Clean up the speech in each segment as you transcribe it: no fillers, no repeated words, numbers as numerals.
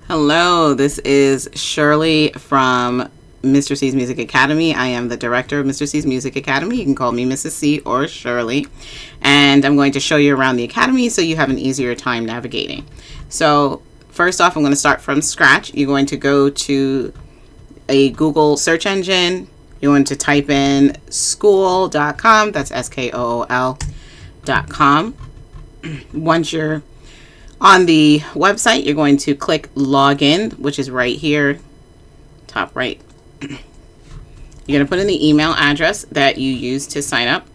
Hello, this is Shirley from Mr. C's Music Academy. I am the director of Mr. C's Music Academy. You can call me Mrs. C or Shirley. And I'm going to show you around the academy so you have an easier time navigating. So first off, I'm going to start from scratch. You're going to go to a Google search engine. You're going to type in skool.com. That's SKOOL.com. Once you're on the website, you're going to click login, which is right here, top right. You're going to put in the email address that you used to sign up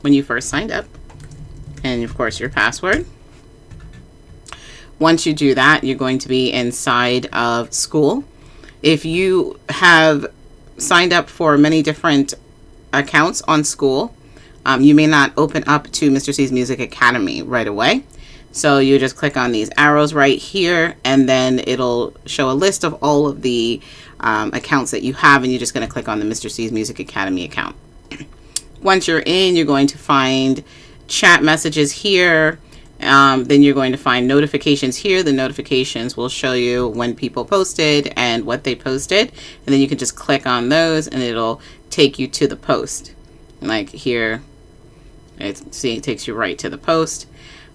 when you first signed up, and of course your password. Once you do that, you're going to be inside of Skool. If you have signed up for many different accounts on Skool, you may not open up to Mr. C's Music Academy right away. So you just click on these arrows right here, and then it'll show a list of all of the accounts that you have, and you're just going to click on the Mr. C's Music Academy account. Once you're in, you're going to find chat messages here. Then you're going to find notifications here. The notifications will show you when people posted and what they posted, and then you can just click on those, and it'll take you to the post. Like here, it takes you right to the post.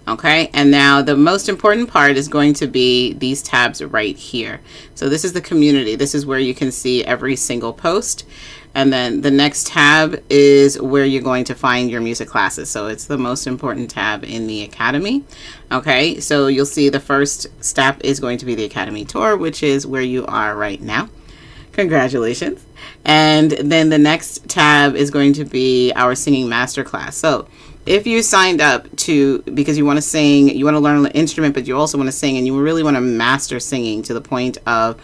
Okay, and now the most important part is going to be these tabs right here. So this is the community. This is where you can see every single post. And then the next tab is where you're going to find your music classes. So it's the most important tab in the academy. Okay, so you'll see the first step is going to be the Academy Tour, which is where you are right now. Congratulations. And then the next tab is going to be our singing masterclass. So if you signed up because you want to sing, you want to learn an instrument, but you also want to sing, and you really want to master singing to the point of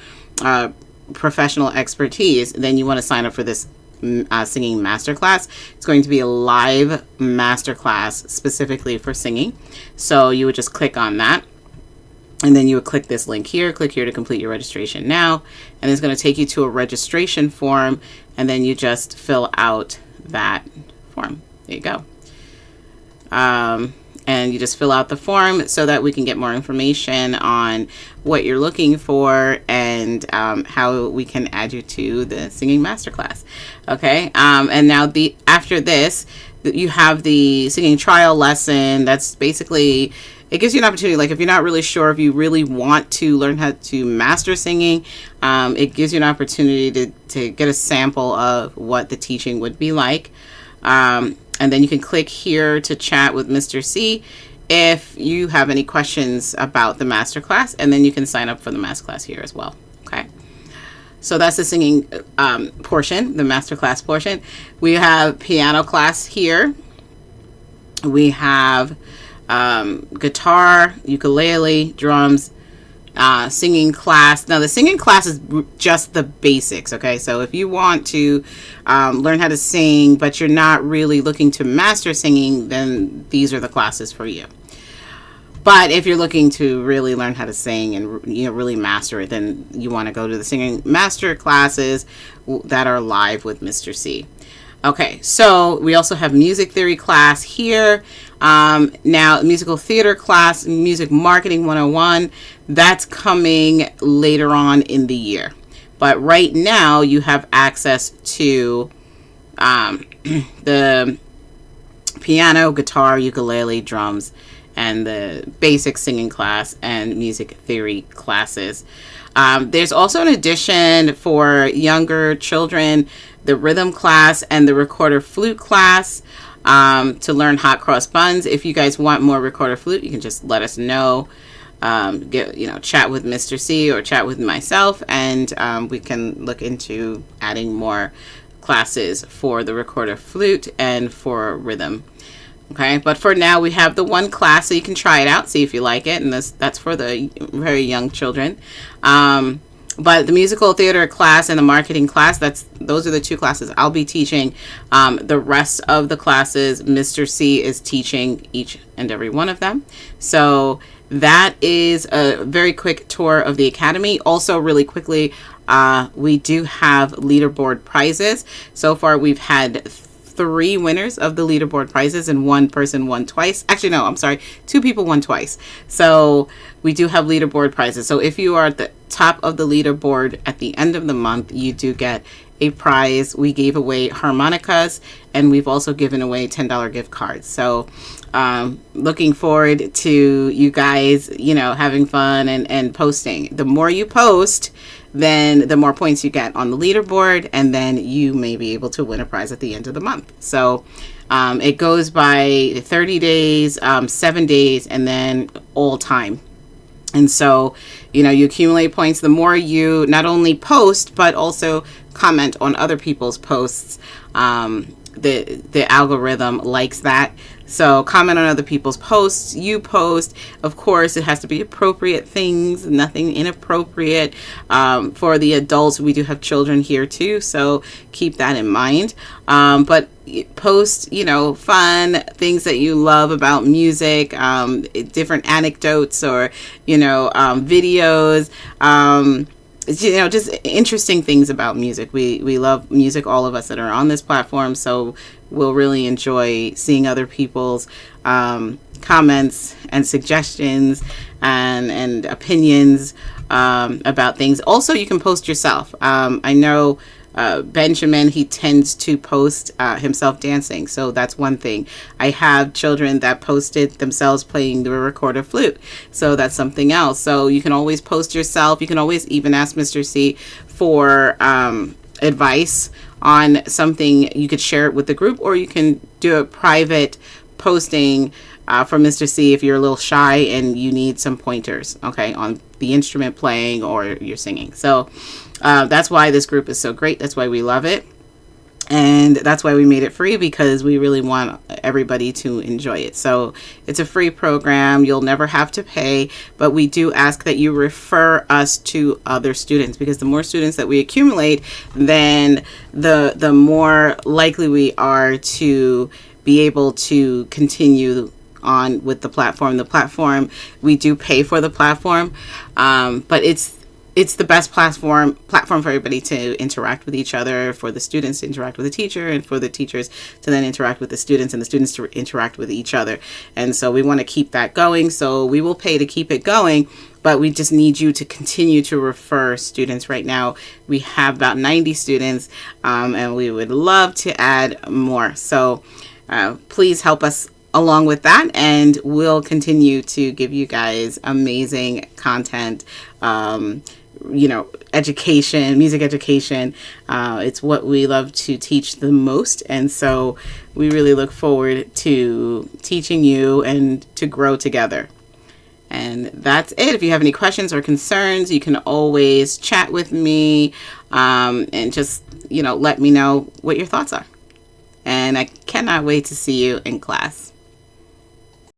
professional expertise, then you want to sign up for this singing masterclass. It's going to be a live masterclass specifically for singing. So you would just click on that, and then you would click this link here. Click here to complete your registration now, and it's going to take you to a registration form, and then you just fill out that form. There you go. And you just fill out the form so that we can get more information on what you're looking for and how we can add you to the singing masterclass. Okay, and now after this, you have the singing trial lesson. That's basically, it gives you an opportunity, like if you're not really sure if you really want to learn how to master singing, it gives you an opportunity to get a sample of what the teaching would be like. And then you can click here to chat with Mr. C if you have any questions about the masterclass, and then you can sign up for the masterclass here as well. Okay, so that's the singing portion, the masterclass portion. We have piano class here. We have guitar, ukulele, drums, singing class. Now the singing class is just the basics. Okay, so if you want to learn how to sing but you're not really looking to master singing, then these are the classes for you. But if you're looking to really learn how to sing and really master it, then you want to go to the singing master classes that are live with Mr. C. Okay, so we also have music theory class here. Now musical theater class, music marketing 101, that's coming later on in the year. But right now you have access to the piano, guitar, ukulele, drums, and the basic singing class and music theory classes. There's also an addition for younger children, the rhythm class and the recorder flute class, to learn hot cross buns. If you guys want more recorder flute, you can just let us know. Chat with Mr. C or chat with myself, and we can look into adding more classes for the recorder flute and for rhythm. Okay, but for now we have the one class, so you can try it out, see if you like it, and that's for the very young children. But the musical theater class and the marketing class, those are the two classes I'll be teaching. The rest of the classes, Mr. C is teaching each and every one of them. So that is a very quick tour of the academy. Also, really quickly, we do have leaderboard prizes. So far, we've had 3 winners of the leaderboard prizes, and 1 person won twice. Actually, no, I'm sorry. 2 people won twice. So we do have leaderboard prizes. So if you are at the top of the leaderboard at the end of the month, you do get a prize. We gave away harmonicas, and we've also given away $10 gift cards. So looking forward to you guys, having fun and posting. The more you post, then the more points you get on the leaderboard, and then you may be able to win a prize at the end of the month. So it goes by 30 days, 7 days, and then all time. And so, you accumulate points. The more you not only post, but also comment on other people's posts, the algorithm likes that. So comment on other people's posts. You post. Of course, it has to be appropriate things, nothing inappropriate. For the adults, we do have children here too, so keep that in mind. But post, fun things that you love about music, different anecdotes or, videos, just interesting things about music. We love music, all of us that are on this platform, so we'll really enjoy seeing other people's comments and suggestions and opinions about things. Also, you can post yourself. I know Benjamin, he tends to post himself dancing, so that's one thing. I have children that posted themselves playing the recorder flute, so that's something else. So you can always post yourself. You can always even ask Mr. C for advice on something. You could share it with the group, or you can do a private posting for Mr. C if you're a little shy and you need some pointers, okay, on the instrument playing or your singing. So that's why this group is so great. That's why we love it. And that's why we made it free, because we really want everybody to enjoy it. So it's a free program. You'll never have to pay, but we do ask that you refer us to other students, because the more students that we accumulate, then the more likely we are to be able to continue on with the platform. The platform, we do pay for the platform, but it's the best platform for everybody to interact with each other, for the students to interact with the teacher, and for the teachers to then interact with the students, and the students to interact with each other. And so we want to keep that going. So we will pay to keep it going, but we just need you to continue to refer students. Right now, we have about 90 students, and we would love to add more. So please help us along with that, and we'll continue to give you guys amazing content, education, music education. It's what we love to teach the most, and so we really look forward to teaching you and to grow together. And that's it. If you have any questions or concerns, you can always chat with me, and just let me know what your thoughts are. And I cannot wait to see you in class.